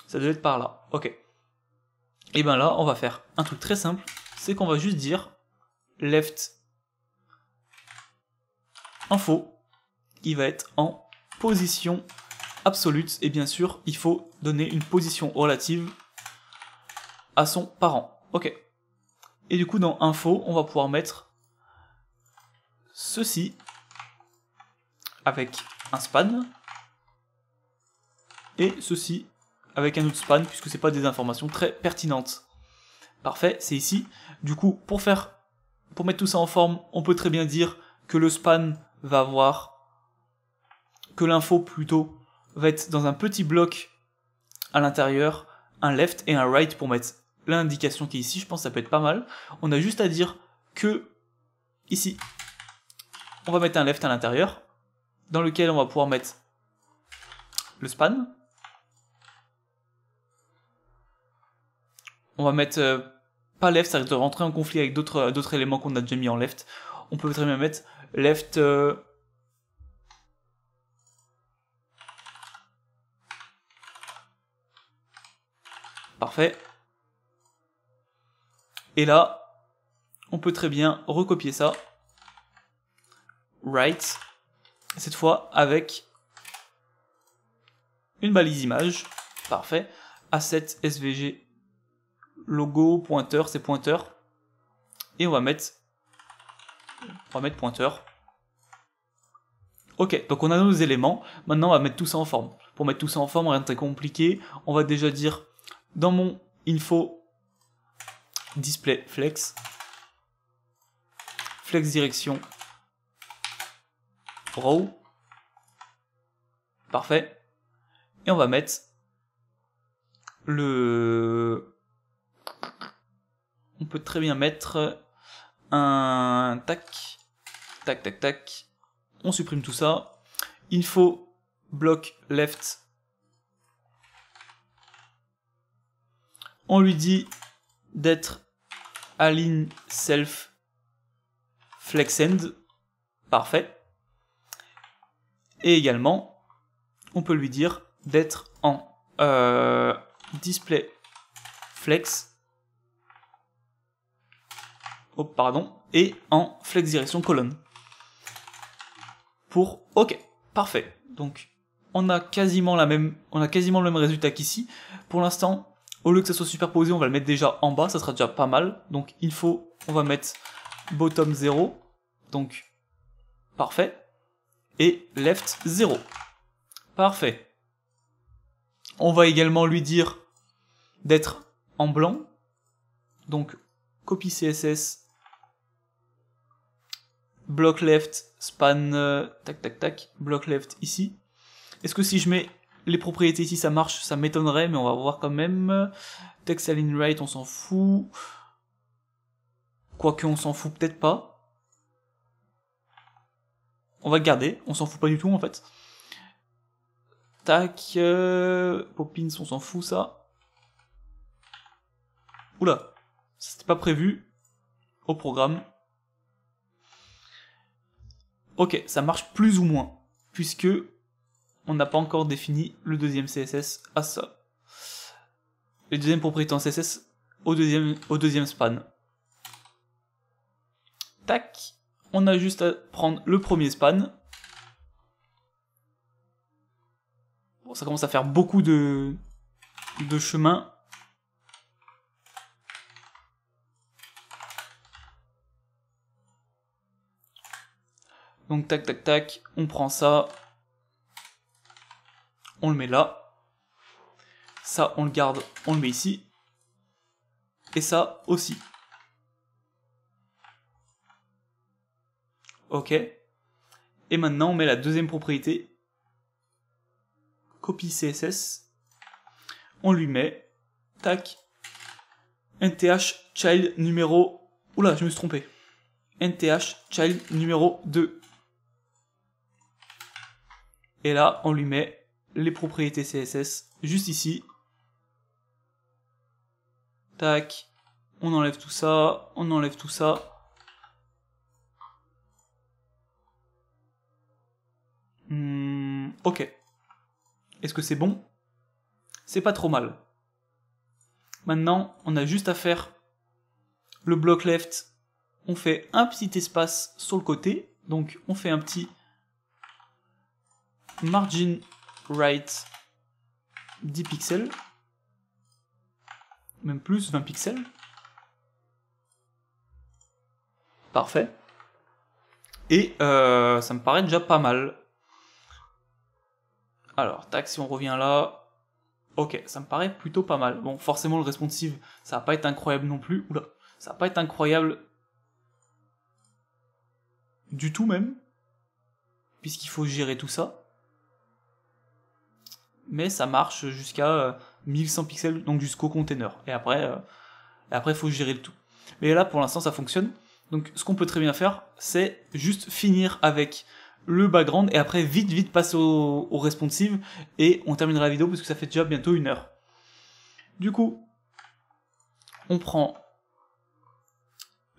[SPEAKER 1] ça devait être par là, ok. Et ben là, on va faire un truc très simple, c'est qu'on va juste dire left info, il va être en position absolute, et bien sûr, il faut donner une position relative à son parent, ok. Et du coup, dans info, on va pouvoir mettre ceci avec un span et ceci avec un autre span puisque c'est pas des informations très pertinentes. Parfait, c'est ici. Du coup, pour mettre tout ça en forme, on peut très bien dire que le span va avoir, que l'info plutôt va être dans un petit bloc à l'intérieur, un left et un right pour mettre l'indication qui est ici. Je pense que ça peut être pas mal. On a juste à dire que ici, on va mettre un left à l'intérieur, dans lequel on va pouvoir mettre le span. On va mettre pas left, ça risque de rentrer en conflit avec d'autres éléments qu'on a déjà mis en left. On peut très bien mettre left parfait. Et là, on peut très bien recopier ça. Right, cette fois avec une balise image, parfait, asset svg, logo, pointeur, c'est pointeur, et on va mettre pointeur. Ok, donc on a nos éléments, maintenant on va mettre tout ça en forme. Pour mettre tout ça en forme, rien de très compliqué, on va déjà dire dans mon info display flex, flex direction, row, parfait, et on va mettre on peut très bien mettre un tac, on supprime tout ça, info bloc left, on lui dit d'être align self flex end, parfait. Et également, on peut lui dire d'être en display flex, et en flex direction colonne. Pour OK, parfait. Donc on a quasiment le même résultat qu'ici. Pour l'instant, au lieu que ça soit superposé, on va le mettre déjà en bas, ça sera déjà pas mal. Donc info, on va mettre bottom 0, donc parfait. Et left 0. Parfait. On va également lui dire d'être en blanc. Donc, copie CSS, block left, span, tac tac tac, block left ici. Est-ce que si je mets les propriétés ici ça marche? Ça m'étonnerait, mais on va voir quand même. Text align right, on s'en fout. Quoique on s'en fout peut-être pas. On va le garder, on s'en fout pas du tout en fait. Tac, Poppins, on s'en fout ça. Oula, c'était pas prévu au programme. Ok, ça marche plus ou moins, puisque on n'a pas encore défini le deuxième CSS à ça. Les deuxièmes propriétés en CSS au deuxième span. Tac, on a juste à prendre le premier span. Bon, ça commence à faire beaucoup de chemin. Donc tac tac tac, on prend ça, on le met là, ça on le garde, on le met ici, et ça aussi. Ok, et maintenant on met la deuxième propriété, copy CSS, on lui met, tac, nth child numéro, oula je me suis trompé, nth child numéro 2. Et là, on lui met les propriétés CSS juste ici. Tac. On enlève tout ça. On enlève tout ça. Ok. Est-ce que c'est bon? C'est pas trop mal. Maintenant, on a juste à faire le bloc left. On fait un petit espace sur le côté. Donc, on fait un petit margin right 10 pixels, même plus, 20 pixels. Parfait. Et ça me paraît déjà pas mal. Alors, tac, si on revient là, ok, ça me paraît plutôt pas mal. Bon, forcément, le responsive, ça va pas être incroyable non plus. Oula, ça va pas être incroyable du tout même, puisqu'il faut gérer tout ça. Mais ça marche jusqu'à 1100 pixels, donc jusqu'au container. Et après, il faut gérer le tout. Mais là, pour l'instant, ça fonctionne. Donc, ce qu'on peut très bien faire, c'est juste finir avec le background et après vite passer au responsive et on terminera la vidéo parce que ça fait déjà bientôt 1 heure. Du coup, on prend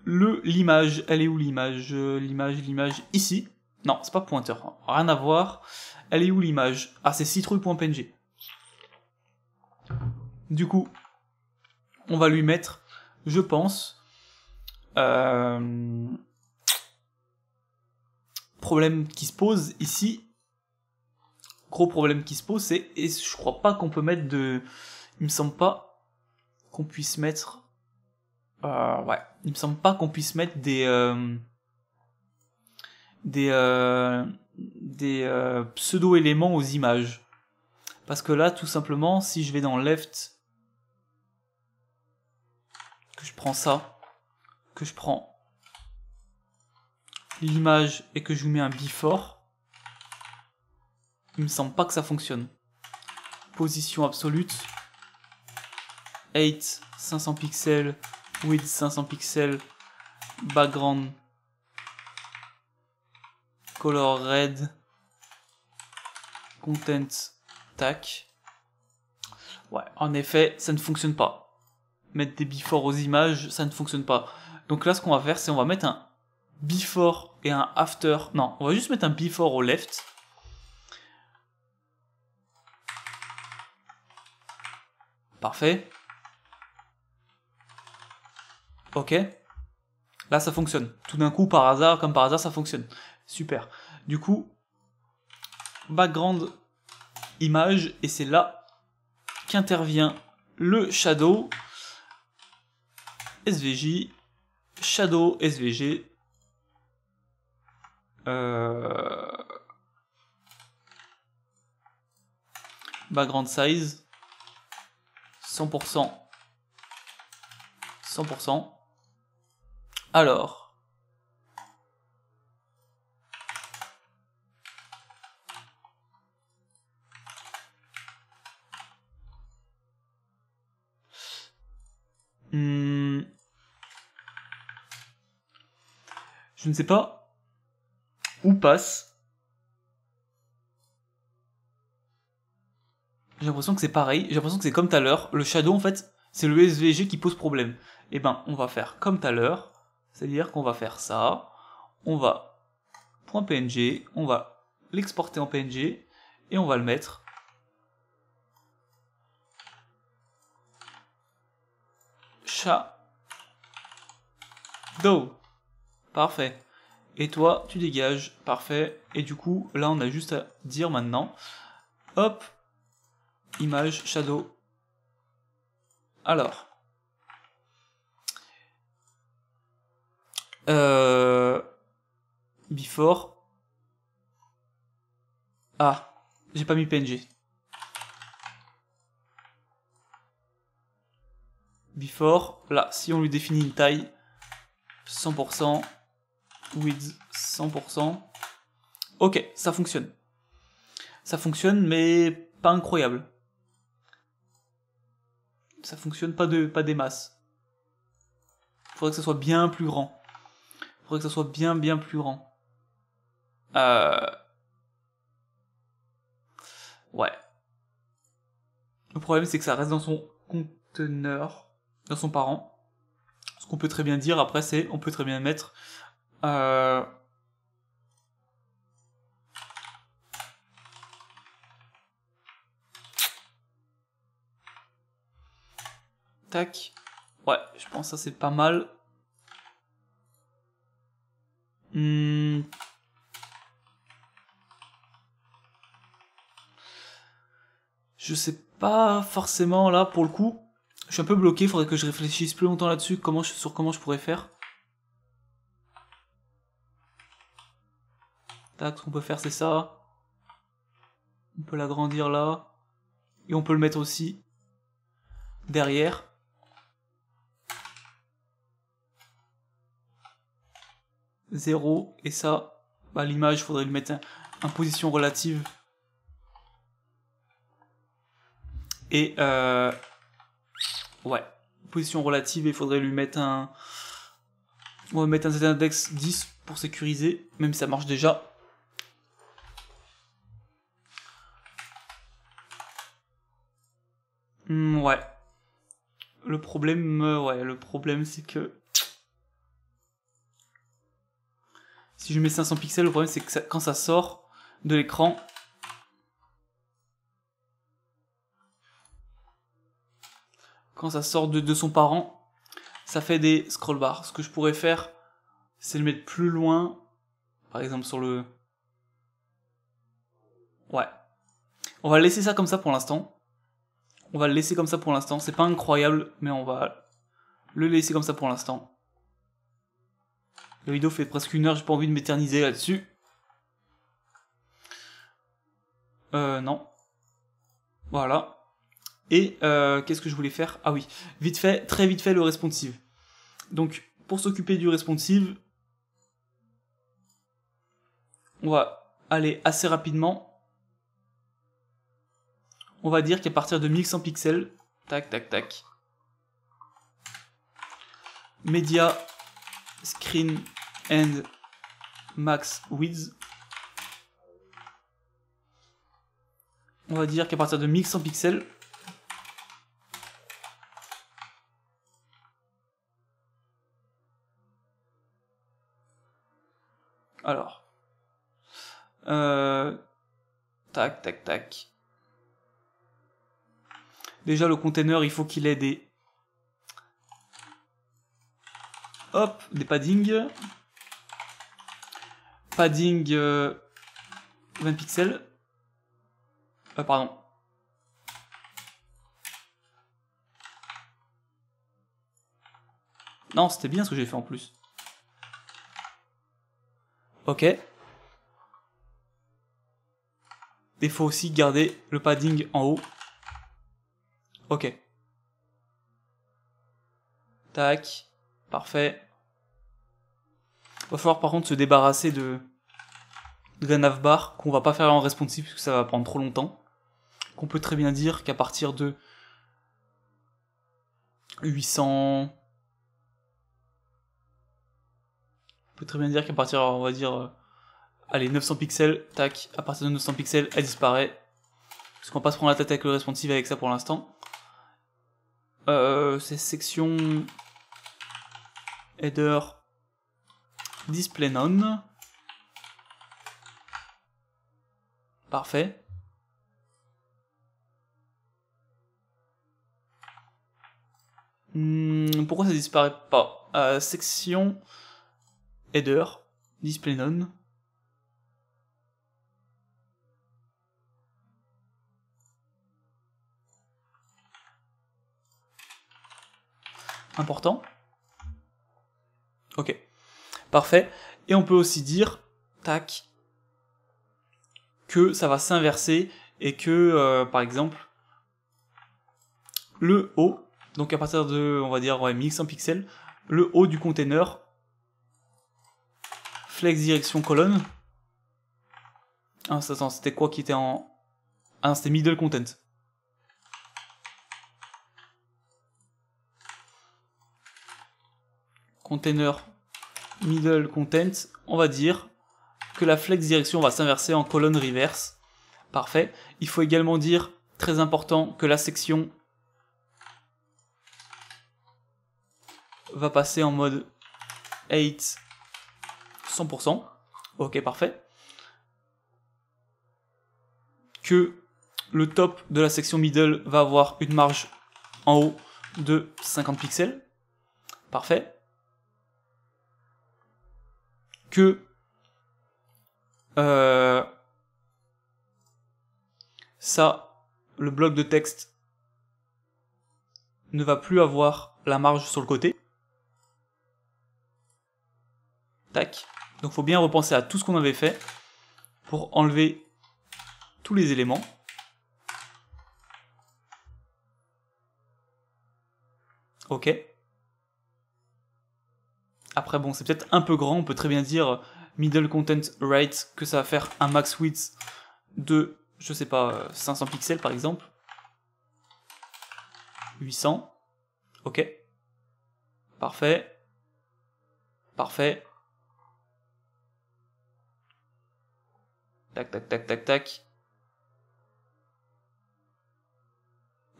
[SPEAKER 1] l'image. Elle est où l'image? L'image ici. Non, c'est pas pointeur, hein. Rien à voir. Elle est où l'image? Ah, c'est citrouille.png. Du coup, on va lui mettre, je pense, problème qui se pose ici. Gros problème qui se pose, c'est, et je crois pas qu'on peut mettre de, il me semble pas qu'on puisse mettre, ouais, il me semble pas qu'on puisse mettre des pseudo-éléments aux images. Parce que là, tout simplement, si je vais dans left, que je prends ça, que je prends l'image et que je vous mets un before, il me semble pas que ça fonctionne. Position absolue, 8, 500 pixels, width 500 pixels, background, color red, content, tac. Ouais, en effet, ça ne fonctionne pas. Mettre des before aux images, ça ne fonctionne pas. Donc là, ce qu'on va faire, c'est on va mettre un before et un after. Non, on va juste mettre un before au left. Parfait. Ok. Là, ça fonctionne. Tout d'un coup, par hasard, comme par hasard, ça fonctionne. Super. Du coup, background, image, et c'est là qu'intervient le shadow, SVJ, shadow, SVG, background size, 100%, 100%. Alors, Je ne sais pas où passe. J'ai l'impression que c'est pareil. J'ai l'impression que c'est comme tout à l'heure. Le shadow, en fait, c'est le SVG qui pose problème. Et ben, on va faire comme tout à l'heure. C'est-à-dire qu'on va faire ça. On va .png. On va l'exporter en PNG. Et on va le mettre. Shadow. Parfait. Et toi, tu dégages. Parfait. Et du coup, là, on a juste à dire maintenant. Hop. Image, shadow. Alors. Before. Ah. J'ai pas mis PNG. Before. Là, si on lui définit une taille. 100%. Width 100%. Ok, ça fonctionne. Ça fonctionne, mais pas incroyable. Ça fonctionne pas des masses. Faudrait que ça soit bien plus grand. Faudrait que ça soit bien plus grand. Ouais. Le problème, c'est que ça reste dans son conteneur, dans son parent. Ce qu'on peut très bien dire après, c'est, on peut très bien mettre tac. Ouais, je pense que ça c'est pas mal. Je sais pas forcément là pour le coup. Je suis un peu bloqué, il faudrait que je réfléchisse plus longtemps là-dessus, sur comment je pourrais faire. Tac, ce qu'on peut faire c'est ça. On peut l'agrandir là. Et on peut le mettre aussi derrière. Zéro. Et ça, bah, l'image, il faudrait le mettre en position relative. Et ouais, position relative, il faudrait lui mettre un... On va mettre un z-index 10 pour sécuriser, même si ça marche déjà. Ouais. Le problème c'est que... Si je mets 500 pixels, le problème c'est que quand ça sort de l'écran... Quand ça sort de son parent, ça fait des scroll bars. Ce que je pourrais faire, c'est le mettre plus loin. Par exemple sur le... Ouais. On va laisser ça comme ça pour l'instant. On va le laisser comme ça pour l'instant. C'est pas incroyable, mais on va le laisser comme ça pour l'instant. La vidéo fait presque 1 heure, j'ai pas envie de m'éterniser là-dessus. Non. Voilà. Et qu'est-ce que je voulais faire? Ah oui, vite fait, très vite fait le responsive. Donc, pour s'occuper du responsive, on va aller assez rapidement. On va dire qu'à partir de 1100 pixels, tac, tac, tac. Media, screen and max width. On va dire qu'à partir de 1100 pixels, alors, tac, tac, tac. Déjà, le container, il faut qu'il ait des... Hop, des paddings. Padding 20 pixels. Pardon. Non, c'était bien ce que j'ai fait en plus. Ok. Il faut aussi garder le padding en haut. Ok. Tac. Parfait. Va falloir par contre se débarrasser de la navbar qu'on va pas faire en responsive parce que ça va prendre trop longtemps. Qu'on peut très bien dire qu'à partir de 800... peut très bien dire qu'à partir, on va dire, allez, 900 pixels, tac, à partir de 900 pixels, elle disparaît. Parce qu'on va pas se prendre la tête avec le responsive avec ça pour l'instant. C'est section header display none. Parfait. Pourquoi ça disparaît pas? Section header display none. Important. Ok. Parfait. Et on peut aussi dire, tac, que ça va s'inverser et que, par exemple, le haut, donc à partir de, on va dire, 1100 pixels, le haut du container, flex direction colonne. Ah, attends, c'était quoi qui était en... Ah non, c'était middle content. Container middle content, on va dire que la flex direction va s'inverser en colonne reverse. Parfait. Il faut également dire, très important, que la section va passer en mode 8 100%. Ok, parfait. Que le top de la section middle va avoir une marge en haut de 50 pixels. Parfait. Que ça, le bloc de texte ne va plus avoir la marge sur le côté. Tac. Donc faut bien repenser à tout ce qu'on avait fait pour enlever tous les éléments. Ok. Après bon, c'est peut-être un peu grand, on peut très bien dire middle content right, que ça va faire un max width de, je sais pas, 500 pixels par exemple. 800. Ok. Parfait. Parfait. Tac, tac, tac, tac, tac.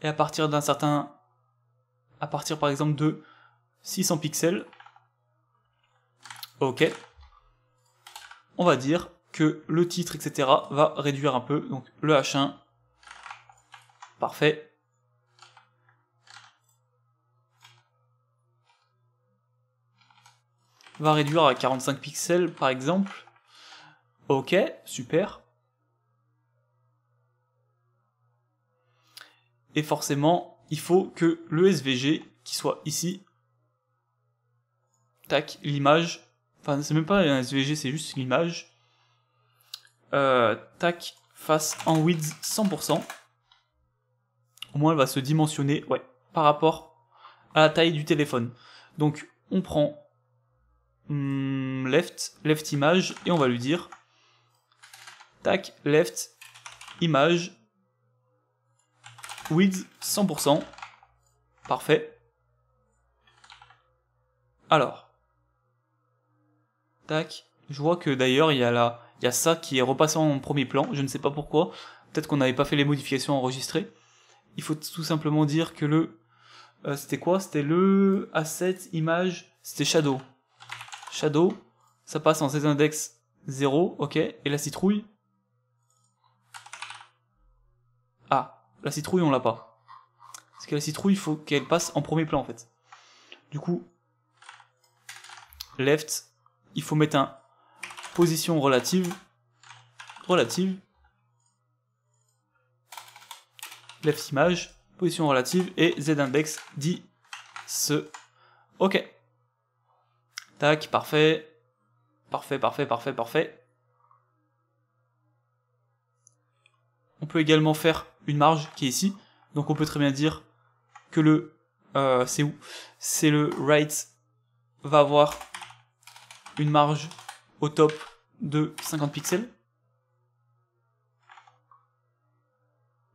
[SPEAKER 1] Et à partir d'un certain... À partir par exemple de 600 pixels. Ok. On va dire que le titre, etc. va réduire un peu. Donc le H1. Parfait. Va réduire à 45 pixels par exemple. Ok, super. Et forcément, il faut que le SVG qui soit ici, tac, l'image, enfin c'est même pas un SVG, c'est juste l'image, tac, fasse en width 100%. Au moins elle va se dimensionner, ouais, par rapport à la taille du téléphone. Donc on prend left image et on va lui dire tac, left image width 100%. Parfait. Alors, tac, je vois que d'ailleurs il y a ça qui est repassé en premier plan, je ne sais pas pourquoi, peut-être qu'on n'avait pas fait les modifications enregistrées. Il faut tout simplement dire que le... c'était quoi? C'était le asset image, c'était shadow. Shadow, ça passe en z-index 0, ok, et la citrouille... Ah, la citrouille on l'a pas. Parce que la citrouille, il faut qu'elle passe en premier plan en fait. Du coup, left, il faut mettre un position relative, left image, position relative, et z-index dit ce. Ok. Tac, parfait. Parfait, parfait, parfait, parfait. On peut également faire une marge qui est ici. Donc on peut très bien dire que le... c'est où? C'est le right va avoir une marge au top de 50 pixels.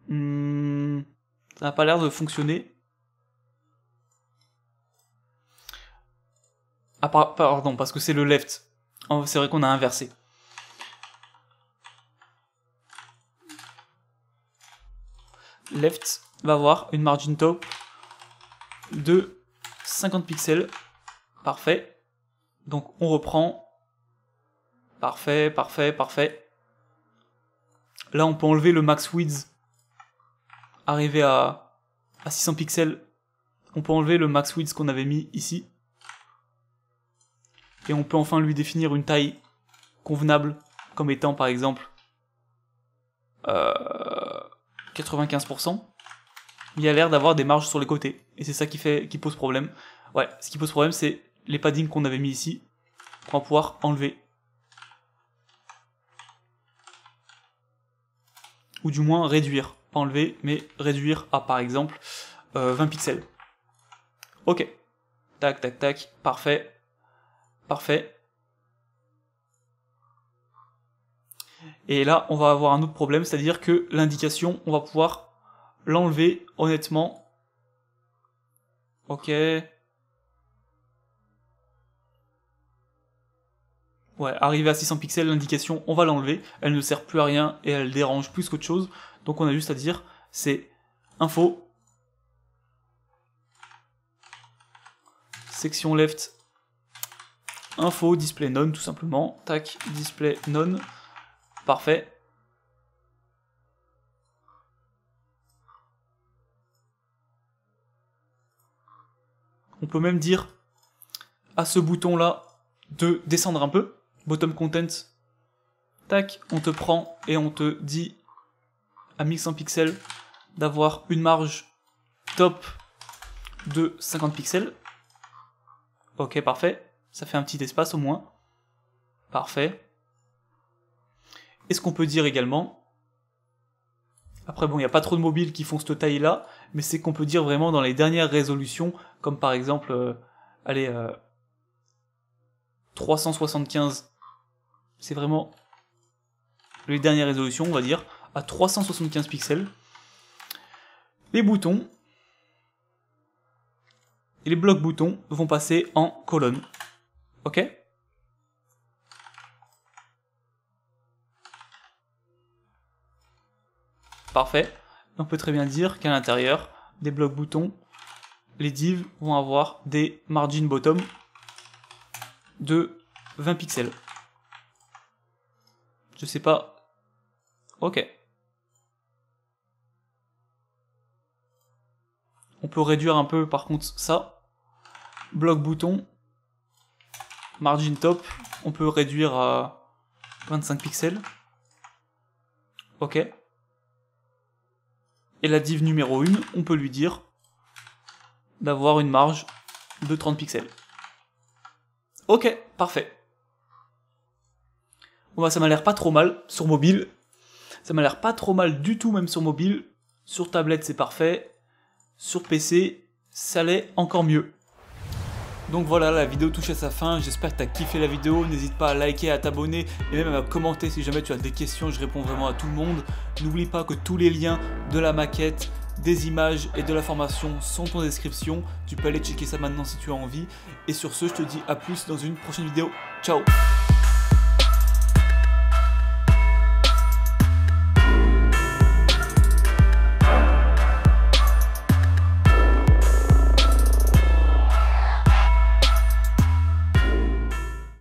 [SPEAKER 1] Ça n'a pas l'air de fonctionner. Ah pardon, parce que c'est le left. Oh, c'est vrai qu'on a inversé. Left va avoir une margin top de 50 pixels. Parfait. Donc on reprend. Parfait, parfait, parfait. Là on peut enlever le max width. Arriver à 600 pixels. On peut enlever le max width qu'on avait mis ici. Et on peut enfin lui définir une taille convenable, comme étant par exemple 95%. Il y a l'air d'avoir des marges sur les côtés. Et c'est ça qui pose problème. Ouais, ce qui pose problème, c'est les paddings qu'on avait mis ici, qu'on va pouvoir enlever. Ou du moins réduire. Pas enlever, mais réduire à par exemple 20 pixels. Ok. Tac, tac, tac. Parfait. Parfait. Et là, on va avoir un autre problème, c'est-à-dire que l'indication, on va pouvoir l'enlever honnêtement. Ok. Ouais, arrivé à 600 pixels, l'indication, on va l'enlever. Elle ne sert plus à rien et elle dérange plus qu'autre chose. Donc on a juste à dire, c'est info. Section left. Info, display none, tout simplement. Tac, display none. Parfait. On peut même dire à ce bouton-là de descendre un peu. Bottom content. Tac, on te prend et on te dit à 1100 pixels d'avoir une marge top de 50 pixels. Ok, parfait. Ça fait un petit espace au moins. Parfait. Et ce qu'on peut dire également, après bon, il n'y a pas trop de mobiles qui font cette taille-là, mais c'est qu'on peut dire vraiment dans les dernières résolutions, comme par exemple, 375, c'est vraiment les dernières résolutions, on va dire, à 375 pixels. Les boutons et les blocs boutons vont passer en colonne. Ok ? Parfait. On peut très bien dire qu'à l'intérieur des blocs boutons, les divs vont avoir des margin bottom de 20 pixels. Je sais pas. Ok. On peut réduire un peu par contre ça. Bloc bouton. Margin top. On peut réduire à 25 pixels. Ok. Et la div numéro 1, on peut lui dire d'avoir une marge de 30 pixels. Ok, parfait. Bon bah ça m'a l'air pas trop mal sur mobile. Ça m'a l'air pas trop mal du tout même sur mobile. Sur tablette c'est parfait. Sur PC, ça l'est encore mieux. Donc voilà, la vidéo touche à sa fin, j'espère que tu as kiffé la vidéo, n'hésite pas à liker, à t'abonner et même à commenter si jamais tu as des questions, je réponds vraiment à tout le monde. N'oublie pas que tous les liens de la maquette, des images et de la formation sont en description, tu peux aller checker ça maintenant si tu as envie. Et sur ce, je te dis à plus dans une prochaine vidéo, ciao.